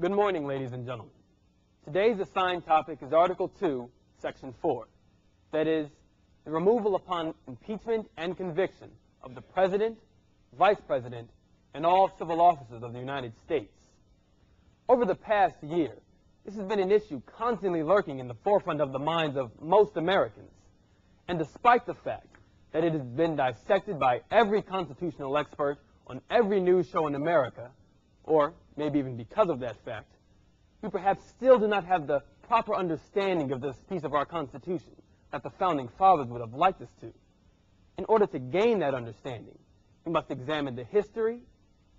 Good morning, ladies and gentlemen. Today's assigned topic is Article 2, Section 4. That is, the removal upon impeachment and conviction of the President, Vice President, and all civil officers of the United States. Over the past year, this has been an issue constantly lurking in the forefront of the minds of most Americans. And despite the fact that it has been dissected by every constitutional expert on every news show in America, or maybe even because of that fact, we perhaps still do not have the proper understanding of this piece of our Constitution that the Founding Fathers would have liked us to. In order to gain that understanding, we must examine the history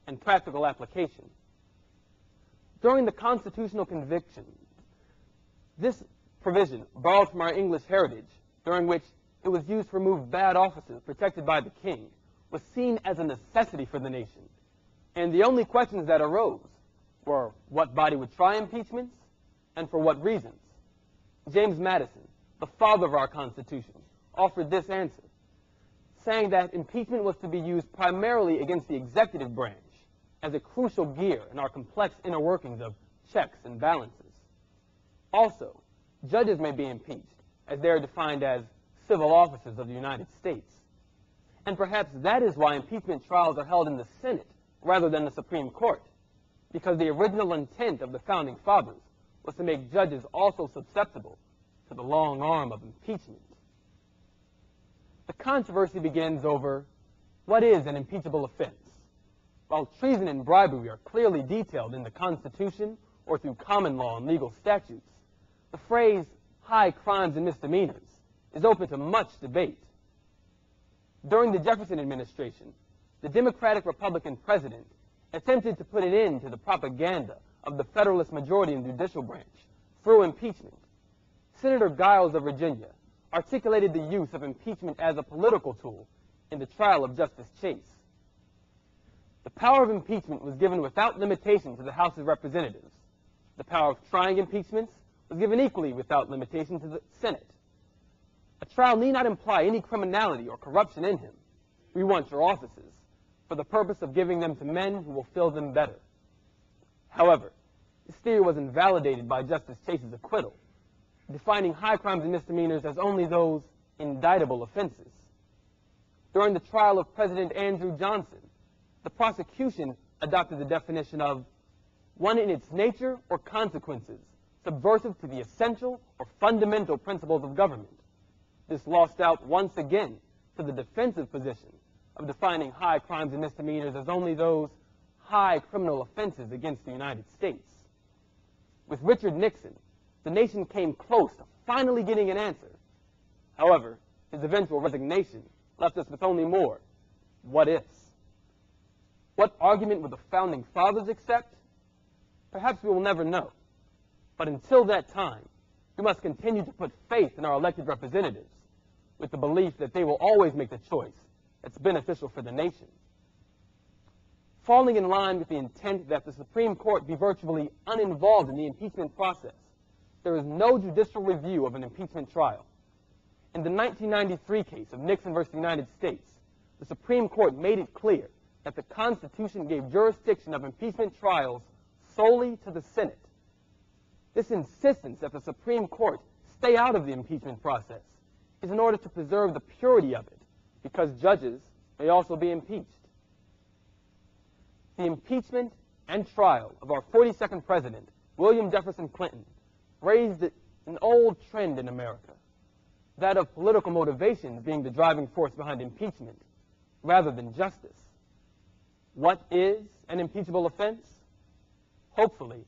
and practical application. During the constitutional conviction, this provision, borrowed from our English heritage, during which it was used to remove bad officers protected by the king, was seen as a necessity for the nation. And the only questions that arose were what body would try impeachments and for what reasons. James Madison, the father of our Constitution, offered this answer, saying that impeachment was to be used primarily against the executive branch as a crucial gear in our complex inner workings of checks and balances. Also, judges may be impeached, as they are defined as civil officers of the United States. And perhaps that is why impeachment trials are held in the Senate rather than the Supreme Court, because the original intent of the Founding Fathers was to make judges also susceptible to the long arm of impeachment. The controversy begins over what is an impeachable offense. While treason and bribery are clearly detailed in the Constitution or through common law and legal statutes, the phrase high crimes and misdemeanors is open to much debate. During the Jefferson administration, the Democratic Republican president attempted to put an end to the propaganda of the Federalist majority in the judicial branch through impeachment. Senator Giles of Virginia articulated the use of impeachment as a political tool in the trial of Justice Chase. The power of impeachment was given without limitation to the House of Representatives. The power of trying impeachments was given equally without limitation to the Senate. A trial need not imply any criminality or corruption in him. We want your offices for the purpose of giving them to men who will fill them better. However, this theory was invalidated by Justice Chase's acquittal, defining high crimes and misdemeanors as only those indictable offenses. During the trial of President Andrew Johnson, the prosecution adopted the definition of one in its nature or consequences subversive to the essential or fundamental principles of government. This lost out once again to the defensive position of defining high crimes and misdemeanors as only those high criminal offenses against the United States. With Richard Nixon, the nation came close to finally getting an answer. However, his eventual resignation left us with only more what-ifs. What argument would the Founding Fathers accept? Perhaps we will never know. But until that time, we must continue to put faith in our elected representatives with the belief that they will always make the choice that's beneficial for the nation. Falling in line with the intent that the Supreme Court be virtually uninvolved in the impeachment process, there is no judicial review of an impeachment trial. In the 1993 case of Nixon versus the United States, the Supreme Court made it clear that the Constitution gave jurisdiction of impeachment trials solely to the Senate. This insistence that the Supreme Court stay out of the impeachment process is in order to preserve the purity of it, because judges may also be impeached. The impeachment and trial of our 42nd president, William Jefferson Clinton, raised an old trend in America, that of political motivations being the driving force behind impeachment rather than justice. What is an impeachable offense? Hopefully,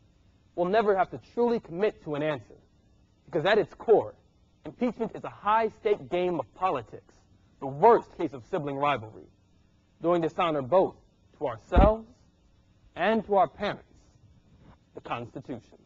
we'll never have to truly commit to an answer, because at its core, impeachment is a high-stake game of politics, the worst case of sibling rivalry, doing dishonor both to ourselves and to our parents, the Constitution.